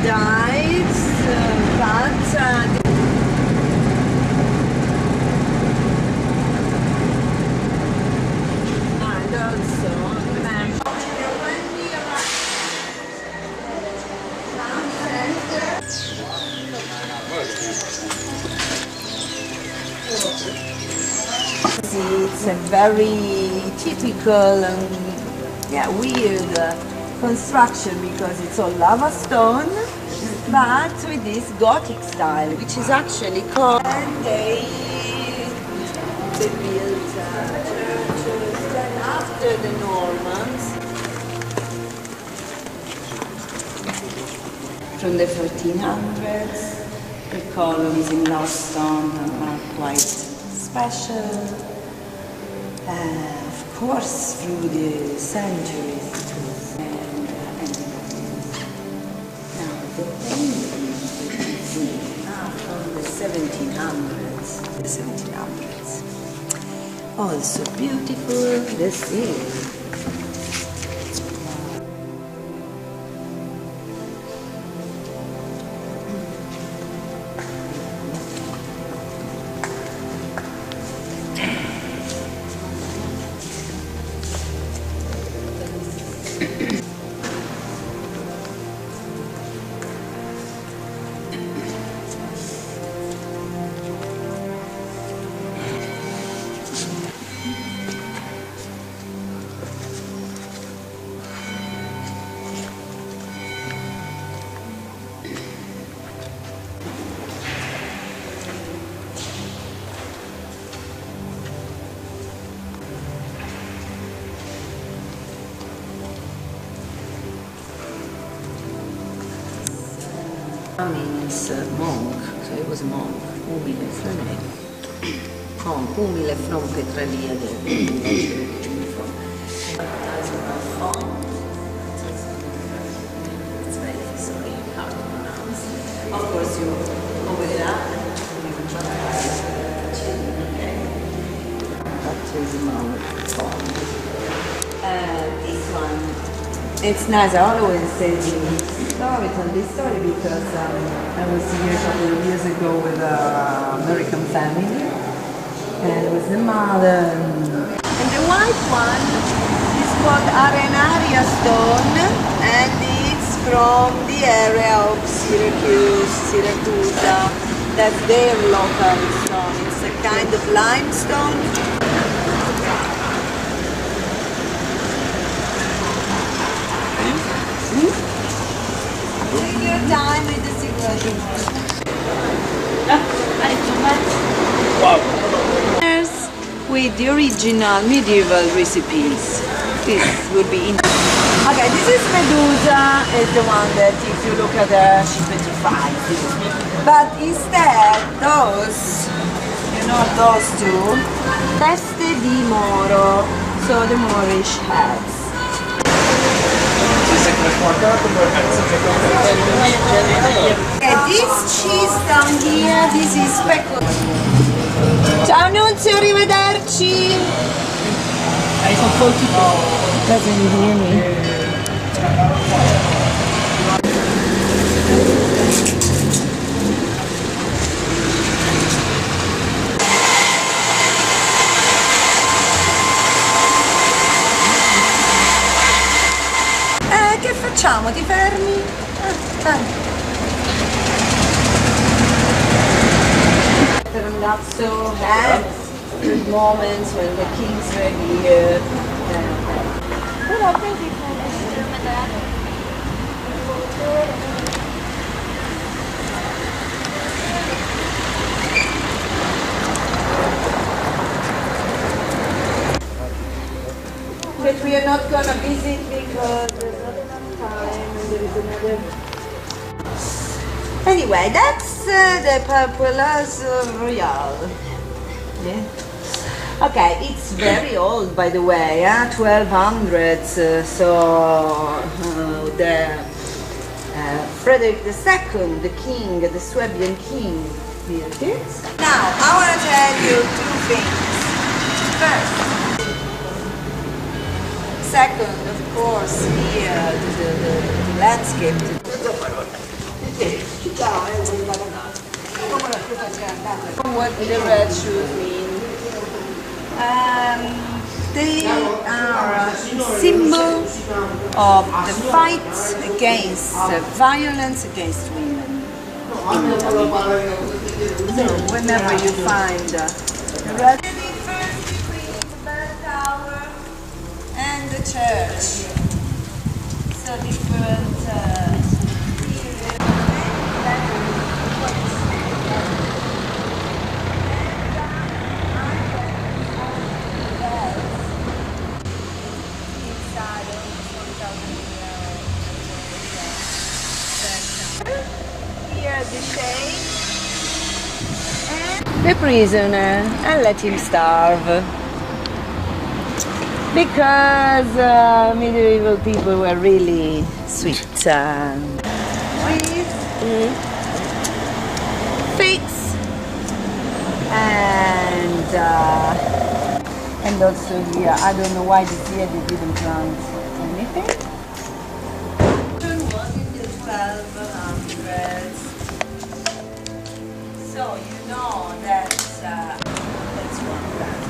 died, but and also remember when we it's a very typical weird construction because it's all lava stone, but with this Gothic style, which is actually called. And they built churches. Then after the Normans, from the 1400s, the columns in lava stone are quite special. Of course, through the centuries, it was now the paintings you can see are from the 1700s. The 1700s. Also beautiful. This is. Means monk, so he was a monk, umile, monk, umile from Petraliade. It's very easily hard to pronounce. Of course, you open it up, you try okay. Baptismal font. This one, it's nice. I always say tell this story because I was here a couple of years ago with an American family, and it was the mother. And the white one is called Arenaria stone, and it's from the area of Siracusa. That's their local stone. It's a kind of limestone. Take your time with the cigarette. With the original medieval recipes. This would be interesting. Okay, this is Medusa, is the one that if you look at her, she's 25. But instead, those, those two, teste di Moro, so the Moorish heads. This cheese down here, this is speckled. Ciao Nunzio, arrivederci! I sono doesn't hear me. Che facciamo? Ti fermi? Dai. Randazzo had moments when the kings were here. But we are not gonna visit because there's not enough time and there is another. Anyway, that's the Papulas Royale. Yeah. Okay, it's very old, by the way, 1200s. So the Frederick II, the king, the Swabian king, built it. Now, I want to tell you two things. First. Second, of course, here the landscape. What the red shoes mean? They are a symbol of the fight against violence against women in Italy. So whenever you find the red, the bell tower and the church, so different the shade and the prisoner and let him starve because medieval people were really sweet. Trees, figs, and also here, I don't know why this year they didn't plant anything. It was in the 1200s. So you know that's one brand.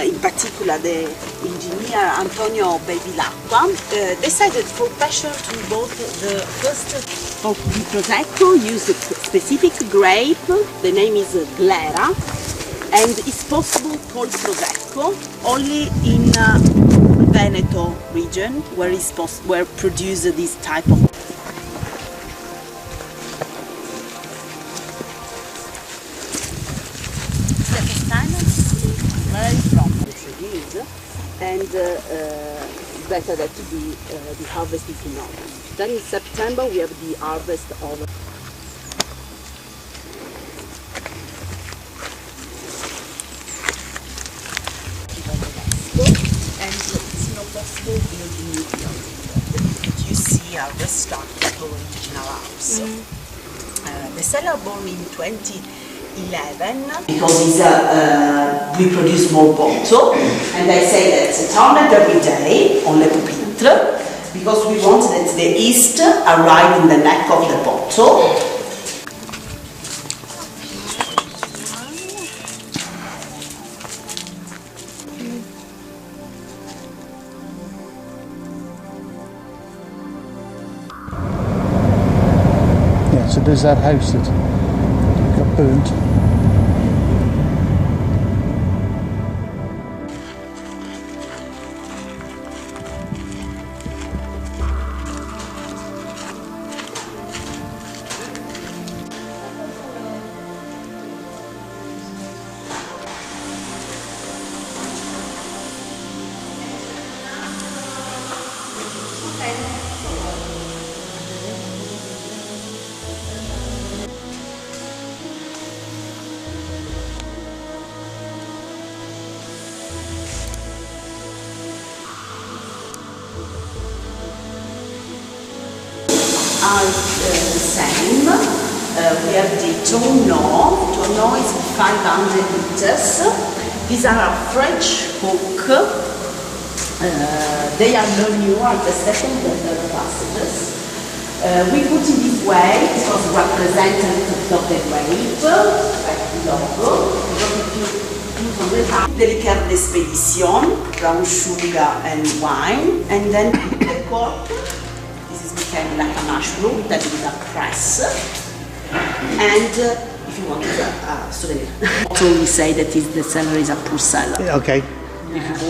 In particular, the engineer Antonio Bevilacqua decided for passion to both the first for the Prosecco used a specific grape, the name is Glera, and it's possible called Prosecco only in Veneto region where produce this type of. And it's better that to be the harvest is in August. Then in September we have the harvest of and it's not possible in the new building. You see a restart of the original house. The seller born in 2011 because we produce more bottle, and I say that turn it every day on the pupitre because we want that the yeast arrive in the neck of the bottle. Yeah, so there's that house that got burnt. Are the same. We have the tonneau. Tonneau is 500 liters. These are a French hook. They are no newer, the second than the passages. We put in this way because representative of the grape, like the logo. The liqueur d'expedition, brown sugar and wine, and then the cork. Became like a mushroom that is a press, and if you want a souvenir, so we say that the seller is a poor seller. Yeah, okay.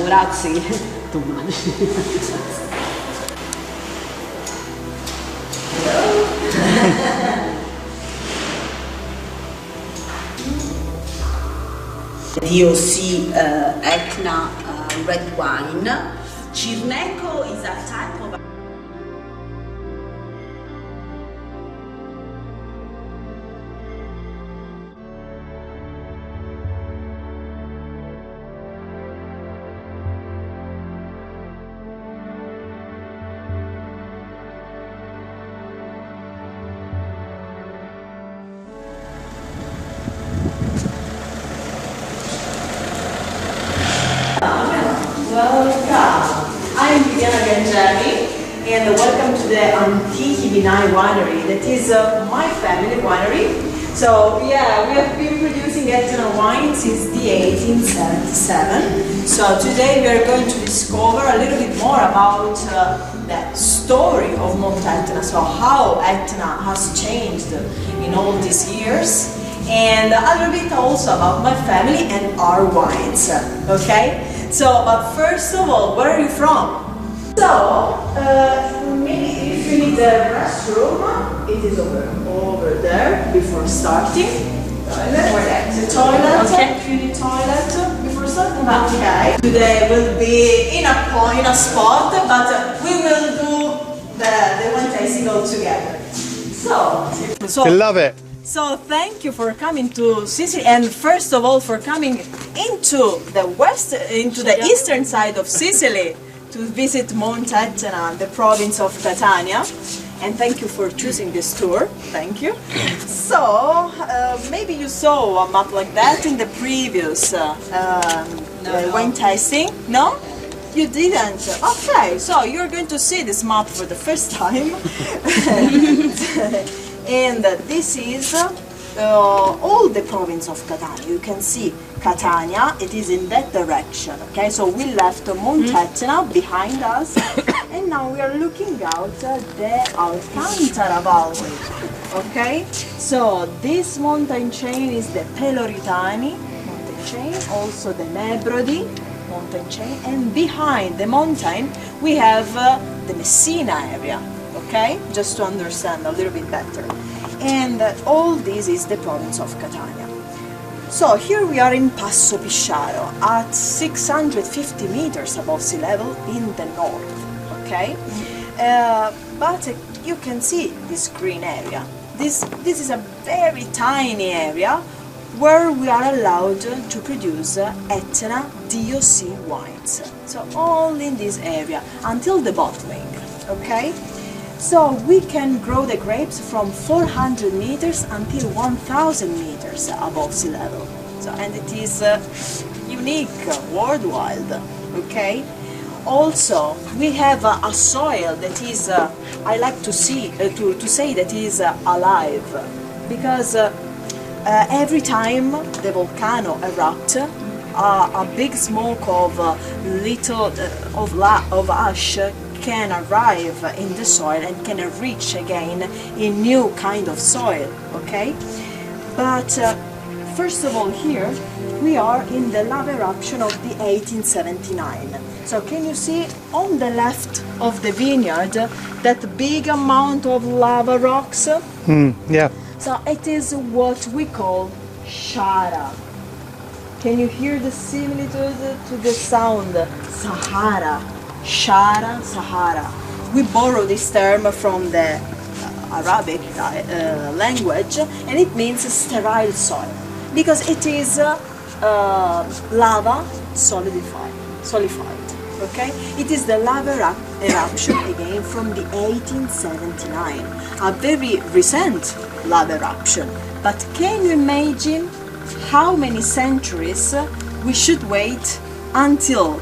Grazie. Hello. DOC Etna red wine. Cirneco is a type of Welcome! I'm Viviana Gangemi and welcome to the Antichi Vinai winery that is my family winery. So yeah, we have been producing Etna wine since the 1877. So today we are going to discover a little bit more about the story of Mount Etna, so how Etna has changed in all these years, and a little bit also about my family and our wines, okay? So, but first of all, where are you from? So, maybe if you need the restroom, it is over there before starting. Toilet. The toilet. Okay. If you need toilet before starting, okay. Today will be in a spot, but we will do the wine tasting all together. So I love it. So thank you for coming to Sicily, and first of all for coming into the eastern side of Sicily to visit Mount Etna, the province of Catania. And thank you for choosing this tour. Thank you. So maybe you saw a map like that in the previous wine tasting. No? You didn't? Okay, so you're going to see this map for the first time. And this is all the province of Catania. You can see Catania, it is in that direction, okay? So we left Mount Etna behind us, and now we are looking out the Alcantara Valley, okay? So this mountain chain is the Peloritani mountain chain, also the Nebrodi mountain chain, and behind the mountain we have the Messina area. Okay, just to understand a little bit better. And all this is the province of Catania. So here we are in Passo Pisciaro at 650 meters above sea level in the north. Okay, but you can see this green area. This is a very tiny area where we are allowed to produce Etna DOC wines. So all in this area until the bottling. Okay. So we can grow the grapes from 400 meters until 1000 meters above sea level. So, and it is unique worldwide, okay? Also, we have a soil that is, I like to say that is alive, because every time the volcano erupts, a big smoke of of ash can arrive in the soil and can reach again in new kind of soil, okay? But first of all, here we are in the lava eruption of the 1879. So can you see on the left of the vineyard that big amount of lava rocks? Yeah. So it is what we call Shara. Can you hear the similitude to the sound Sahara? Shara, Sahara. We borrow this term from the Arabic language, and it means sterile soil, because it is lava solidified. Okay, it is the lava eruption again from the 1879, a very recent lava eruption. But can you imagine how many centuries we should wait until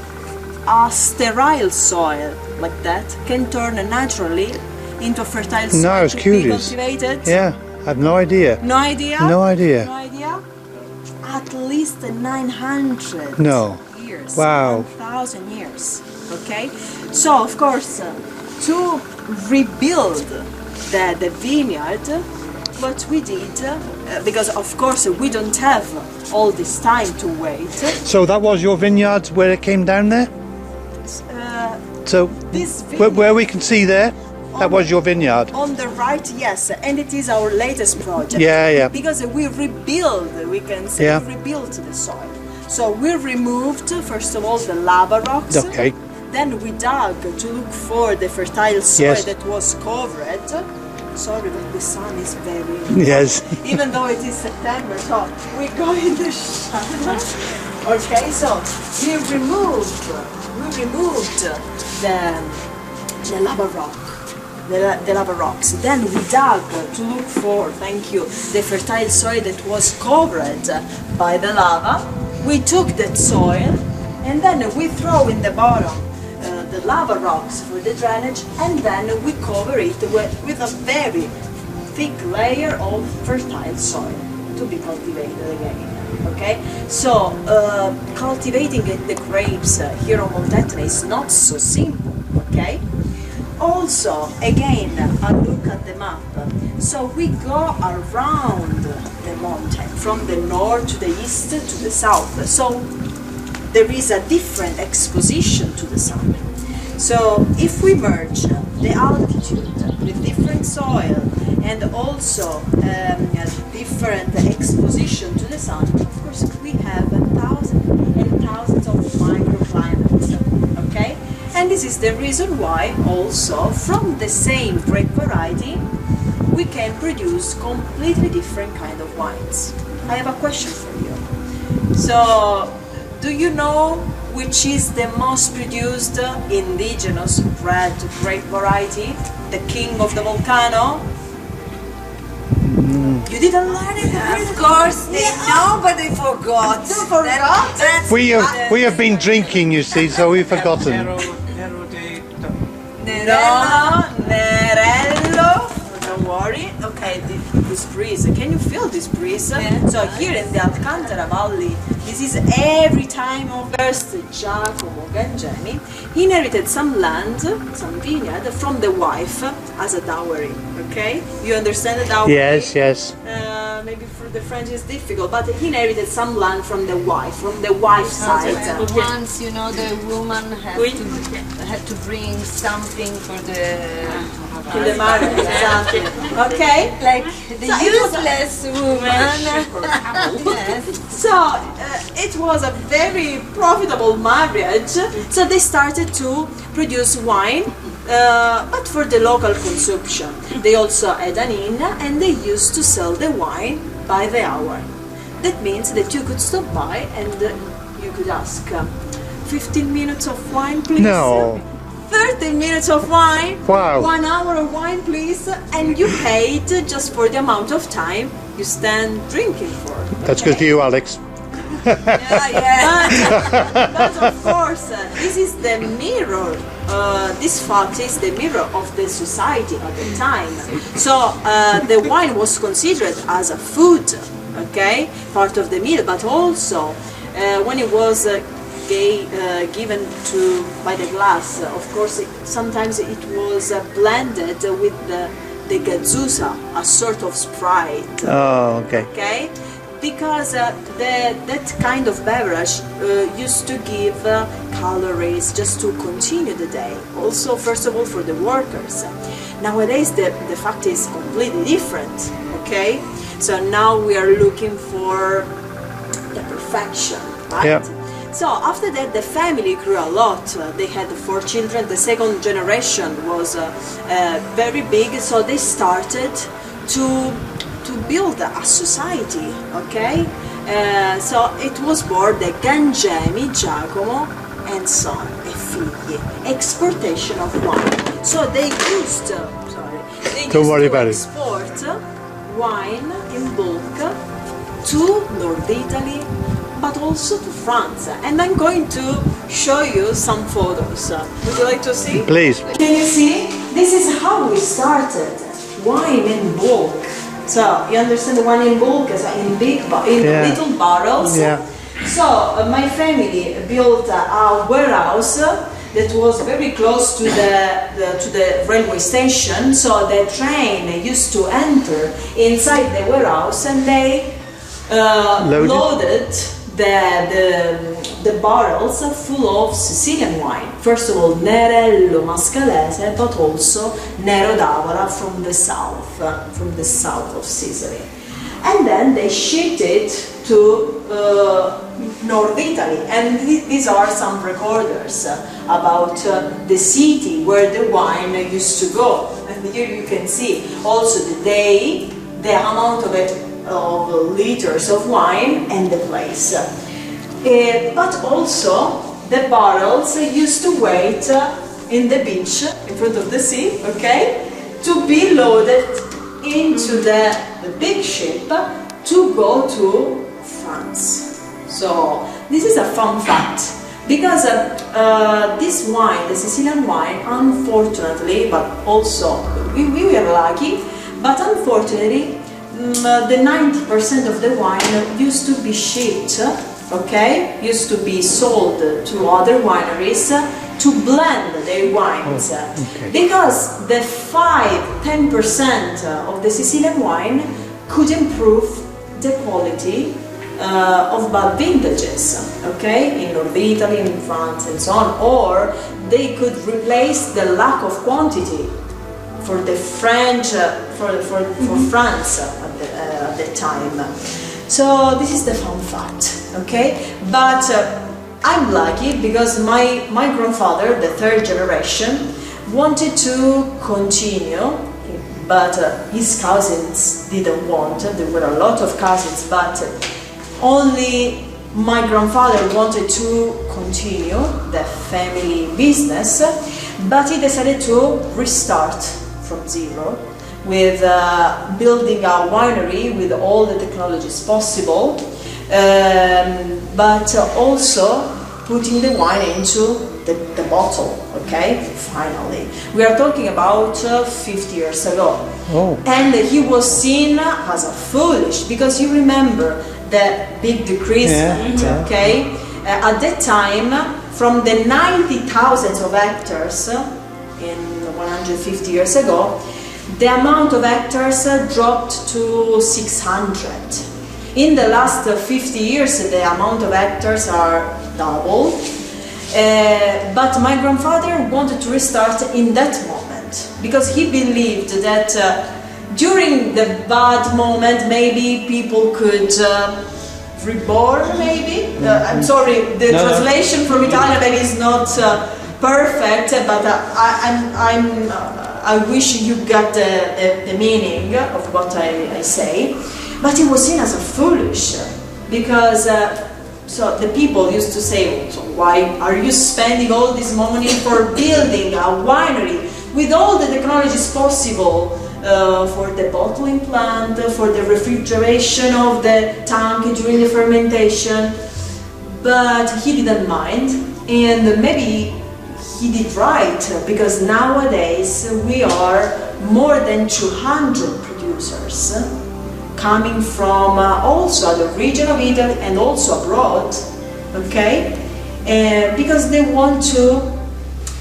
a sterile soil like that can turn naturally into fertile soil? No, it's curious. Cultivated? Yeah, I have no idea. No idea? No idea. No idea? At least 900 years. Wow. 1,000 years. Okay? So, of course, to rebuild the vineyard, what we did, because of course we don't have all this time to wait. So that was your vineyard where it came down there? So This where we can see there, that was your vineyard? On the right, yes, and it is our latest project. Yeah, yeah. Because we rebuild, we can say, Yeah. we rebuilt the soil. So we removed, first of all, the lava rocks. Okay. Then we dug to look for the fertile soil Yes. that was covered. Sorry, but the sun is very... Yes. Even though it is September, so we go in the sun. Okay, so we removed the lava rock. The lava rocks. Then we dug to look for, thank you, the fertile soil that was covered by the lava. We took that soil and then we throw in the bottom the lava rocks for the drainage, and then we cover it with a very thick layer of fertile soil to be cultivated again. Okay, so cultivating the grapes here on Mount Etna is not so simple. Okay. Also, again, a look at the map. So we go around the mountain, from the north to the east to the south. So there is a different exposition to the sun. So if we merge the altitude with different soil and also different exposition to the sun, of course we have thousands and thousands of microclimates. Okay? And this is the reason why also from the same grape variety we can produce completely different kind of wines. I have a question for you. So, do you know which is the most produced indigenous red grape variety? The king of the volcano? You didn't learn it? Of course, they know, but they forgot. They forgot? That's We have been drinking, you see, so we've forgotten. Nerello, don't worry. Okay, this breeze, can you feel this breeze? Yeah. So here in the Alcantara Valley, this is every time of first Giacomo Gangemi. He inherited some land, some vineyard from the wife as a dowry. Okay, you understand the dowry? Yes, yes. Maybe for the French it's difficult, but he inherited some land from the wife's side. once, you know, the woman had to bring something for the marriage, exactly. Okay? like the So it was useless woman. Yes. So it was a very profitable marriage. So they started to produce wine, but for the local consumption. They also had an inn, and they used to sell the wine by the hour. That means that you could stop by and you could ask, 15 minutes of wine, please. No. 30 minutes of wine, Wow. 1 hour of wine, please, and you paid just for the amount of time you stand drinking for. That's good for you, Alex. But of course, this is the mirror. This fact is the mirror of the society at the time. So the wine was considered as a food, okay, part of the meal, but also when it was given to by the glass, of course, sometimes it was blended with the gazzuzza, a sort of Sprite. Oh, okay. Okay, because that kind of beverage used to give calories just to continue the day. Also, first of all, for the workers. Nowadays, the fact is completely different. Okay, so now we are looking for the perfection, right? Yeah. So after that, the family grew a lot. They had 4 children. The second generation was very big, so they started to build a society. Okay, so it was born the Gangemi, Giacomo, and son e figli. Exportation of wine. So they used, Don't worry about it. export wine in bulk to North Italy, but also to France. And I'm going to show you some photos. Would you like to see? Please. Can you see? This is how we started. Wine in bulk. So you understand the wine in bulk, so in Yeah. little barrels. Yeah. So my family built a warehouse that was very close to the railway station. So the train used to enter inside the warehouse, and they loaded the barrels full of Sicilian wine. First of all, Nerello Mascalese, but also Nero d'Avola from the south of Sicily. and then they shipped it to North Italy. And these are some recorders about the city where the wine used to go. And here you can see also the day, the amount of liters of wine, and the place. But also the barrels used to wait in the beach in front of the sea, okay, to be loaded into the big ship to go to France. So this is a fun fact, because this wine, the Sicilian wine, unfortunately, but also we were lucky, but unfortunately the 90% of the wine used to be shipped, okay, used to be sold to other wineries to blend their wines. Because the 5-10% of the Sicilian wine could improve the quality of bad vintages, okay, in North Italy, in France, and so on, or they could replace the lack of quantity for the French, for France at the time. So this is the fun fact, okay? But I'm lucky because my grandfather, the third generation, wanted to continue, but his cousins didn't want. There were a lot of cousins, but only my grandfather wanted to continue the family business, but he decided to restart from zero with building a winery with all the technologies possible, but also putting the wine into the bottle, okay, finally. We are talking about 50 years ago. Oh. And he was seen as a foolish, because you remember the big decrease, okay? At that time, from the 90,000 of hectares in 150 years ago, the amount of hectares dropped to 600. In the last 50 years, the amount of hectares are doubled. But my grandfather wanted to restart in that moment, because he believed that during the bad moment maybe people could reborn, maybe. I'm sorry, the translation from Italian maybe is not perfect, but I wish you got the meaning of what I say. But he was seen as a foolish, because so the people used to say, so why are you spending all this money for building a winery with all the technologies possible, for the bottling plant, for the refrigeration of the tank during the fermentation? But he didn't mind, and maybe he did right, because nowadays we are more than 200 producers coming from also the region of Italy and also abroad, okay? Because they want to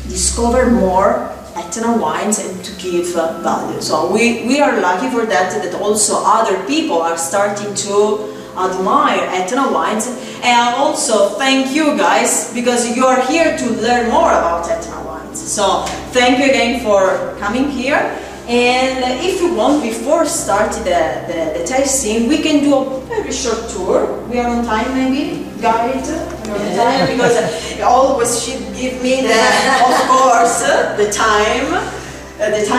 discover more Etna wines and to give value. So we are lucky for that also other people are starting to admire Etna wines. And I also thank you guys, because you are here to learn more about Etna wines. So thank you again for coming here. And if you want, before starting the tasting, we can do a very short tour. We are on time, maybe, guide? We are on time, because always she give me of course, the time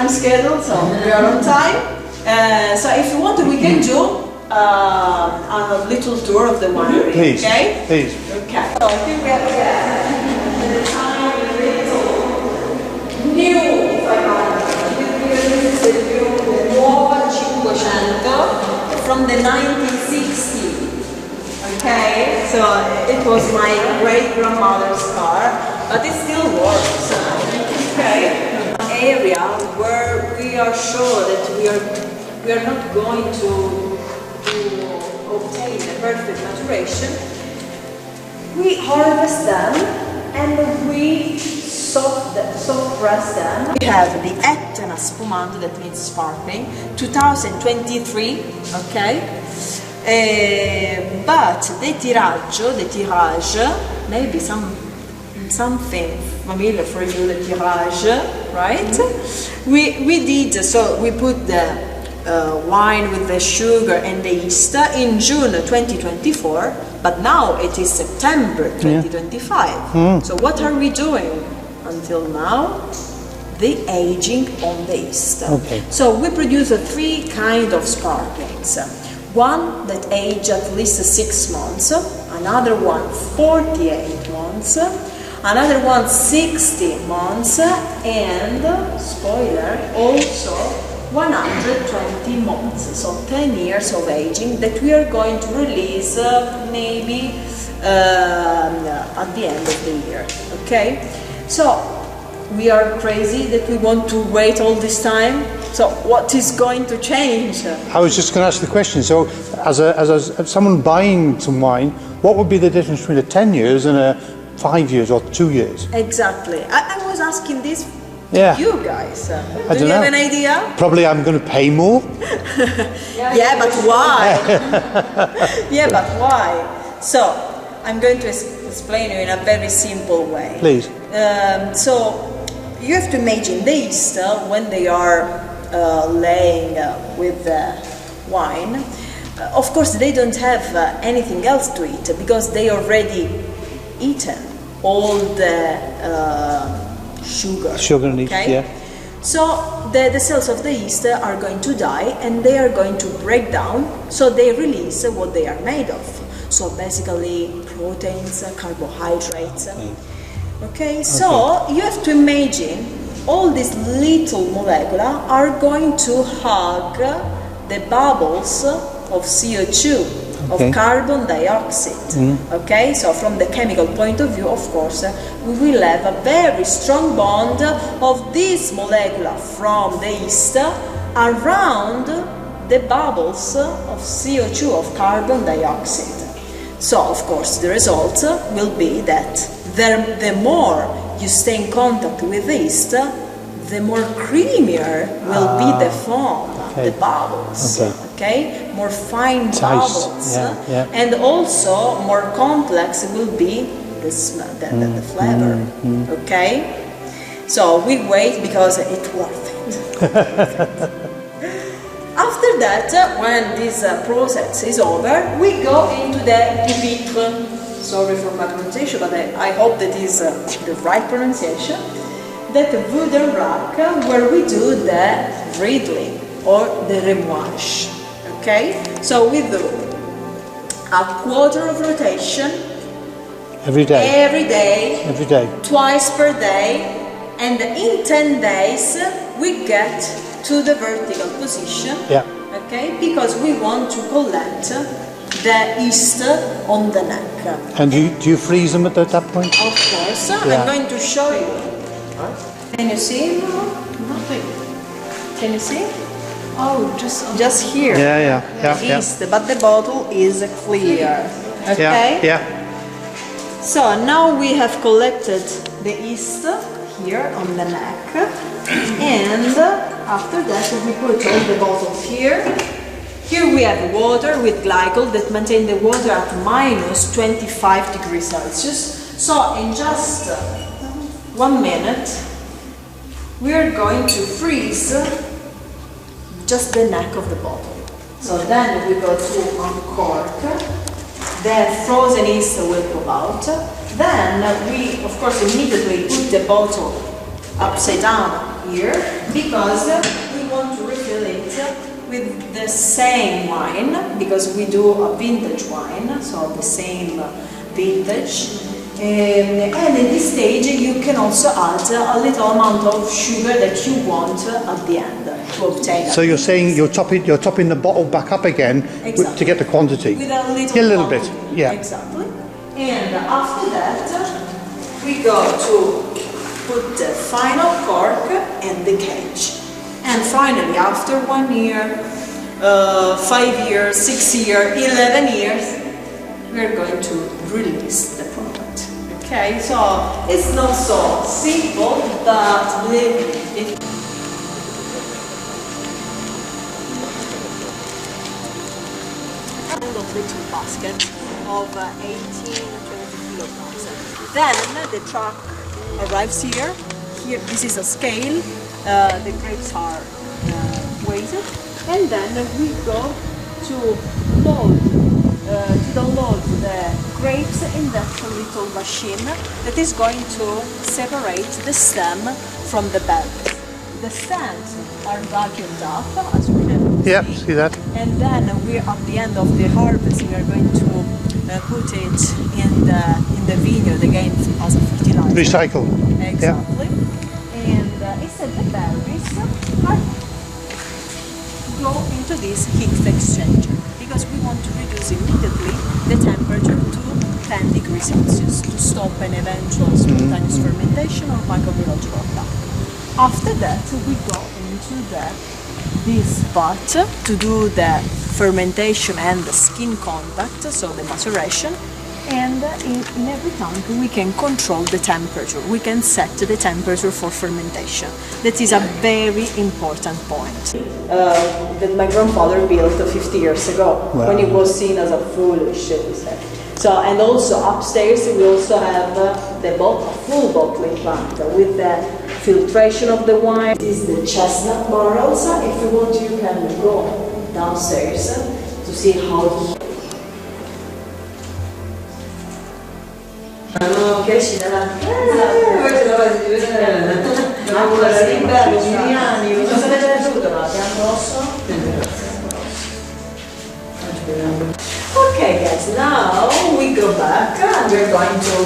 schedule. So we are on time. So if you want, we can do a little tour of the winery. Please, okay? please. Okay. So I think we have the tiny little new 500. Nuova 500 from the 1960s. Okay, so it was my great grandmother's car, but it still works. Okay, area where we are sure that we are not going to obtain the perfect maturation. We harvest them and we soft press them. We have the Etna Spumante, that means sparkling, 2023, okay? But the tirage, maybe something familiar for you, the tirage, right? We did, so we put the wine with the sugar and the yeast in June 2024, but now it is September 2025. So what are we doing until now? The aging on the yeast. Okay. So we produce three kind of sparklings. One that age at least 6 months, another one 48 months, another one 60 months, and spoiler, also 120 months, so 10 years of aging that we are going to release maybe at the end of the year. Okay, so we are crazy that we want to wait all this time. So what is going to change? I was just going to ask the question. So, as someone buying some wine, what would be the difference between a 10 years and a 5 years or 2 years? Exactly. I was asking this Yeah. to you guys. I Do don't you have know. an idea? Probably I'm going to pay more. Yeah, but why? Yeah, but why? So, I'm going to explain you in a very simple way. Please. So, you have to imagine the yeast when they are laying with the wine. Of course, they don't have anything else to eat because they already eaten all the sugar. Sugar and yeast, yeah. So the cells of the yeast are going to die and they are going to break down, so they release what they are made of. So basically proteins, carbohydrates. Okay, so you have to imagine all these little molecules are going to hug the bubbles of CO2, of carbon dioxide. Okay, so from the chemical point of view, of course, we will have a very strong bond of this molecule from the yeast around the bubbles of CO2, of carbon dioxide. So, of course, the result will be that the more you stay in contact with the yeast, the more creamier will be the foam, the bubbles, okay? More fine bubbles, and also more complex will be the smell, the flavor, okay? So we wait because it's worth it. After that, when this process is over, we go into the pupitre. Sorry for my pronunciation, but I hope that is the right pronunciation. That wooden rack where we do the riddling or the remoage. Okay? So we do a quarter of rotation Every day. every day, Every day. twice per day, and in 10 days we get to the vertical position. Yeah. Okay? Because we want to collect the yeast on the neck. And do you freeze them at that point? Of course, I'm going to show you. Can you see? Nothing. Can you see? Oh, just here. Yeah. Yeast, but the bottle is clear. Okay. Yeah. So now we have collected the yeast here on the neck, and after that we put all the bottles here. Here we have water with glycol that maintain the water at minus 25 degrees Celsius. So in just 1 minute, we are going to freeze just the neck of the bottle. So then we go to uncork. The frozen yeast will go out. Then we, of course, immediately put the bottle upside down here because we want to refill it with the same wine, because we do a vintage wine, so the same vintage. And in this stage you can also add a little amount of sugar that you want at the end to obtain. So you're saying you're topping the bottle back up again to get the quantity. With a little bit. Yeah. Exactly. And after that we go to put the final cork and the cage. And finally, after 1 year, 5 years, 6 years, 11 years, we're going to release the product. Okay, so it's not so simple, but it little basket of 18-20 kilograms. Then the truck arrives here. Here, this is a scale. The grapes are weighted. and then we go to download the grapes in that little machine that is going to separate the stem from the berries. The stems are vacuumed up, as we can Yep, see that? and then we, at the end of the harvest, we are going to put it in the vineyard again as a fertilizer. Recycle. Exactly. And instead the berries go into this heat exchanger because we want to reduce immediately the temperature to 10 degrees Celsius to stop an eventual spontaneous fermentation or microbiological attack. After that, we go into this part to do the fermentation and the skin contact, so the maceration, and in every tank we can control the temperature. We can set the temperature for fermentation. That is a very important point. That my grandfather built 50 years ago, when it was seen as a foolish, we say. So, and also upstairs we also have the full bottling plant with the filtration of the wine. This is the chestnut barrels. If you want, you can go downstairs to see how. Che ci dà questa la fase di vedere ma con la rimba giuliani cosa avete venuto là? Bianco rosso? Okay guys, now we go back and we're going to